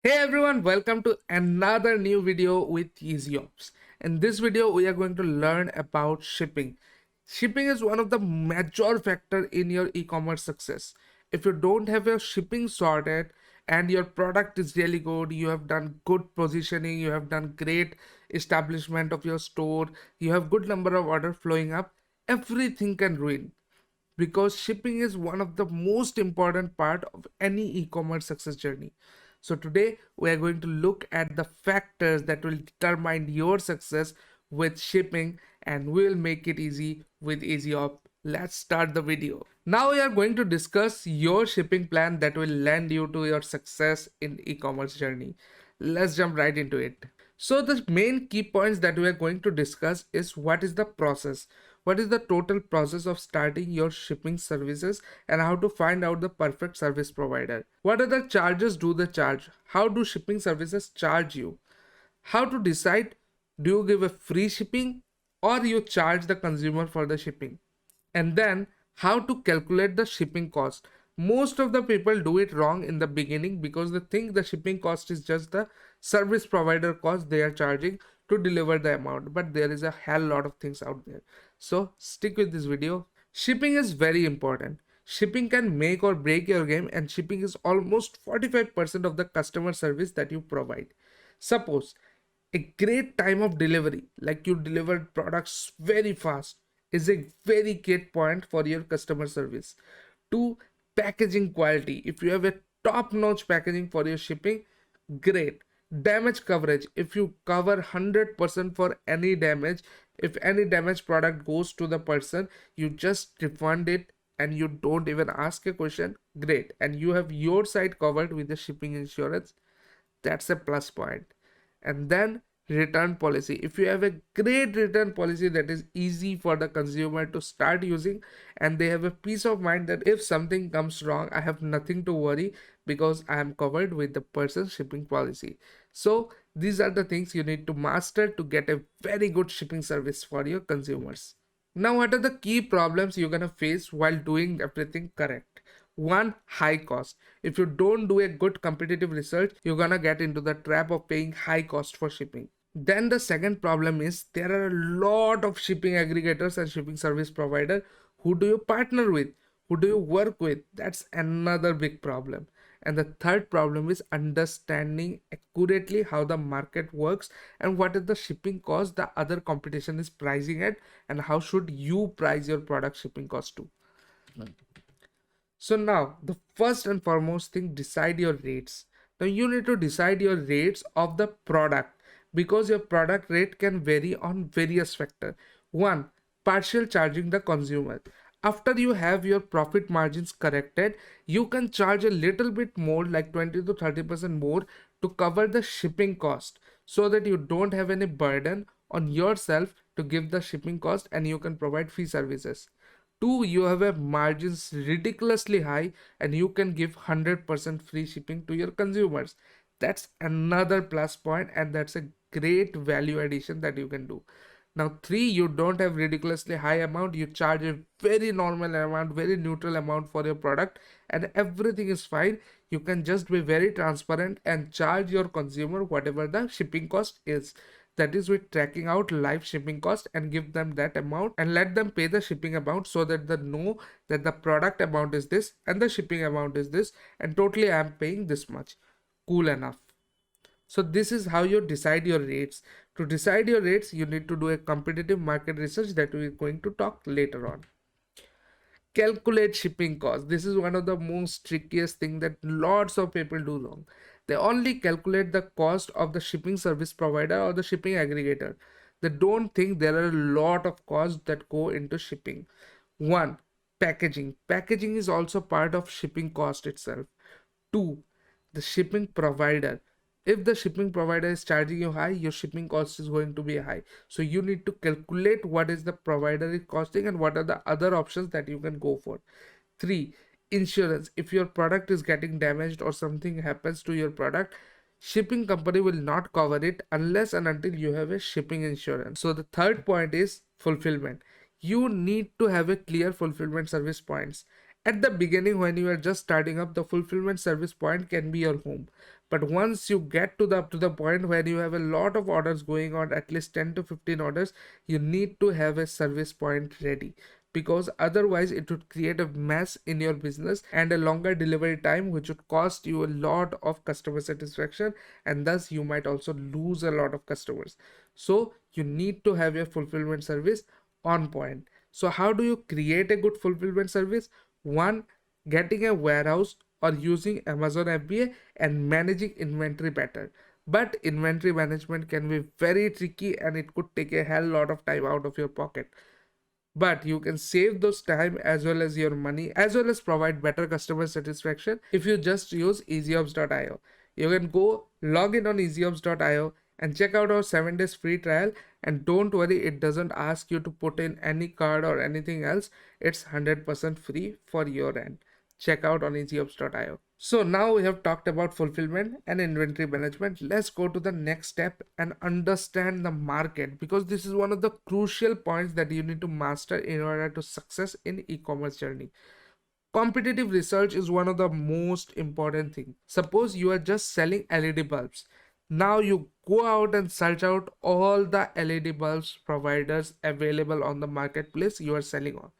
Hey everyone, welcome to another new video with Easyops. In this video, we are going to learn about shipping. Shipping is one of the major factor in your e-commerce success. If you don't have your shipping sorted and your product is really good, you have done good positioning, you have done great establishment of your store, you have good number of order flowing up, everything can ruin because shipping is one of the most important part of any e-commerce success journey. So today we are going to look at the factors that will determine your success with shipping, and we will make it easy with Easyops. Let's start the video. Now we are going to discuss your shipping plan that will land you to your success in e-commerce journey. Let's jump right into it. So the main key points that we are going to discuss is what is the process, what is the total process of starting your shipping services, and how to find out the perfect service provider. What are the charges do they charge? How do shipping services charge you? How to decide, do you give a free shipping or you charge the consumer for the shipping? And then how to calculate the shipping cost. Most of the people do it wrong in the beginning because they think the shipping cost is just the service provider cost they are charging to deliver the amount, but there is a hell lot of things out there. So stick with this video. Shipping is very important. Shipping can make or break your game, and shipping is almost 45% of the customer service that you provide. Suppose a great time of delivery, like you delivered products very fast, is a very great point for your customer service. Two, packaging quality. If you have a top notch packaging for your shipping, great. Damage coverage. If you cover 100% for any damage, if any damaged product goes to the person, you just refund it and you don't even ask a question, great. And you have your side covered with the shipping insurance, that's a plus point. And then return policy. If you have a great return policy that is easy for the consumer to start using, and they have a peace of mind that if something comes wrong, I have nothing to worry because I am covered with the person's shipping policy. So these are the things you need to master to get a very good shipping service for your consumers. Now, what are the key problems you're gonna face while doing everything correct? One, high cost. If you don't do a good competitive research, you're gonna get into the trap of paying high cost for shipping. Then the second problem is there are a lot of shipping aggregators and shipping service provider. Who do you partner with? Who do you work with? That's another big problem. And the third problem is understanding accurately how the market works and what is the shipping cost the other competition is pricing at, and how should you price your product shipping cost to. So now the first and foremost thing, decide your rates. Now you need to decide your rates of the product because your product rate can vary on various factors. One, partial charging the consumer. After you have your profit margins corrected, you can charge a little bit more, like 20 to 30% more, to cover the shipping cost so that you don't have any burden on yourself to give the shipping cost and you can provide free services. Two, you have a margins ridiculously high and you can give 100% free shipping to your consumers. That's another plus point, and that's a great value addition that you can do. Now, three, you don't have ridiculously high amount. You charge a very normal amount, very neutral amount for your product, and everything is fine. You can just be very transparent and charge your consumer whatever the shipping cost is. That is with tracking out live shipping cost, and give them that amount and let them pay the shipping amount so that they know that the product amount is this and the shipping amount is this, and totally I am paying this much. Cool enough. So this is how you decide your rates. To decide your rates, you need to do a competitive market research that we are going to talk later on. Calculate shipping cost. This is one of the most trickiest thing that lots of people do wrong. They only calculate the cost of the shipping service provider or the shipping aggregator. They don't think there are a lot of costs that go into shipping. One, packaging. Packaging is also part of shipping cost itself. Two, the shipping provider. If the shipping provider is charging you high, your shipping cost is going to be high. So you need to calculate what is the provider is costing and what are the other options that you can go for. Three, insurance. If your product is getting damaged or something happens to your product, shipping company will not cover it unless and until you have a shipping insurance. So the third point is fulfillment. You need to have a clear fulfillment service points. At the beginning, when you are just starting up, the fulfillment service point can be your home. But once you get to the point where you have a lot of orders going on, at least 10 to 15 orders, you need to have a service point ready, because otherwise it would create a mess in your business and a longer delivery time, which would cost you a lot of customer satisfaction, and thus you might also lose a lot of customers. So you need to have your fulfillment service on point. So how do you create a good fulfillment service? One, getting a warehouse or using Amazon FBA and managing inventory better. But inventory management can be very tricky and it could take a hell lot of time out of your pocket. But you can save those time as well as your money, as well as provide better customer satisfaction if you just use easyops.io. You can go log in on easyops.io and check out our 7 days free trial, and don't worry, it doesn't ask you to put in any card or anything else. It's 100% free for your end. Check out on easyops.io. So now we have talked about fulfillment and inventory management. Let's go to the next step and understand the market, because this is one of the crucial points that you need to master in order to success in e-commerce journey. Competitive research is one of the most important things. Suppose you are just selling LED bulbs. Now you go out and search out all the LED bulbs providers available on the marketplace you are selling on,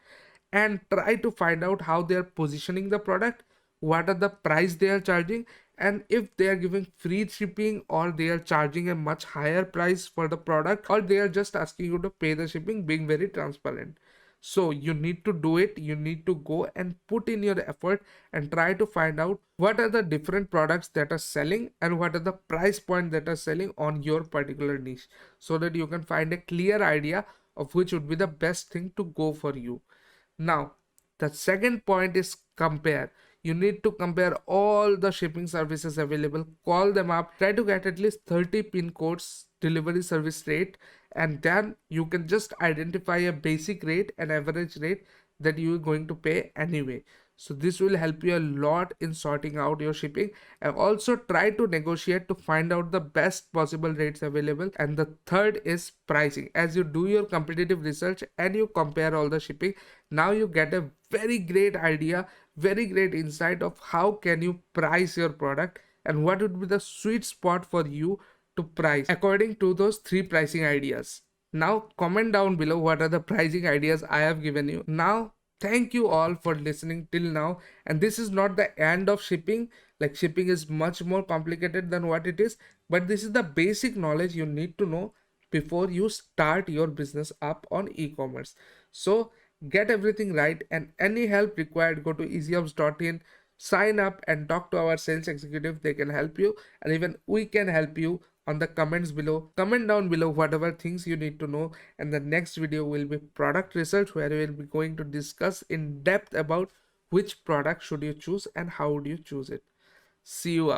and try to find out how they are positioning the product, what are the price they are charging, and if they are giving free shipping or they are charging a much higher price for the product, or they are just asking you to pay the shipping, being very transparent. So you need to do it. You need to go and put in your effort and try to find out what are the different products that are selling and what are the price point that are selling on your particular niche, so that you can find a clear idea of which would be the best thing to go for you. Now, the second point is compare. You need to compare all the shipping services available, call them up, try to get at least 30 pin codes, delivery service rate, and then you can just identify a basic rate and average rate that you are going to pay anyway. So this will help you a lot in sorting out your shipping, and also try to negotiate to find out the best possible rates available. And the third is pricing. As you do your competitive research and you compare all the shipping, now you get a very great idea, very great insight of how can you price your product and what would be the sweet spot for you to price according to those three pricing ideas. Now comment down below what are the pricing ideas I have given you. Now thank you all for listening till now, and this is not the end of shipping. Like, shipping is much more complicated than what it is, but this is the basic knowledge you need to know before you start your business up on e-commerce. So get everything right, and any help required, go to easyops.in, sign up and talk to our sales executive. They can help you, and even we can help you on the comments below. Comment down below whatever things you need to know, and the next video will be product research, where we will be going to discuss in depth about which product should you choose and how would you choose it. See you up.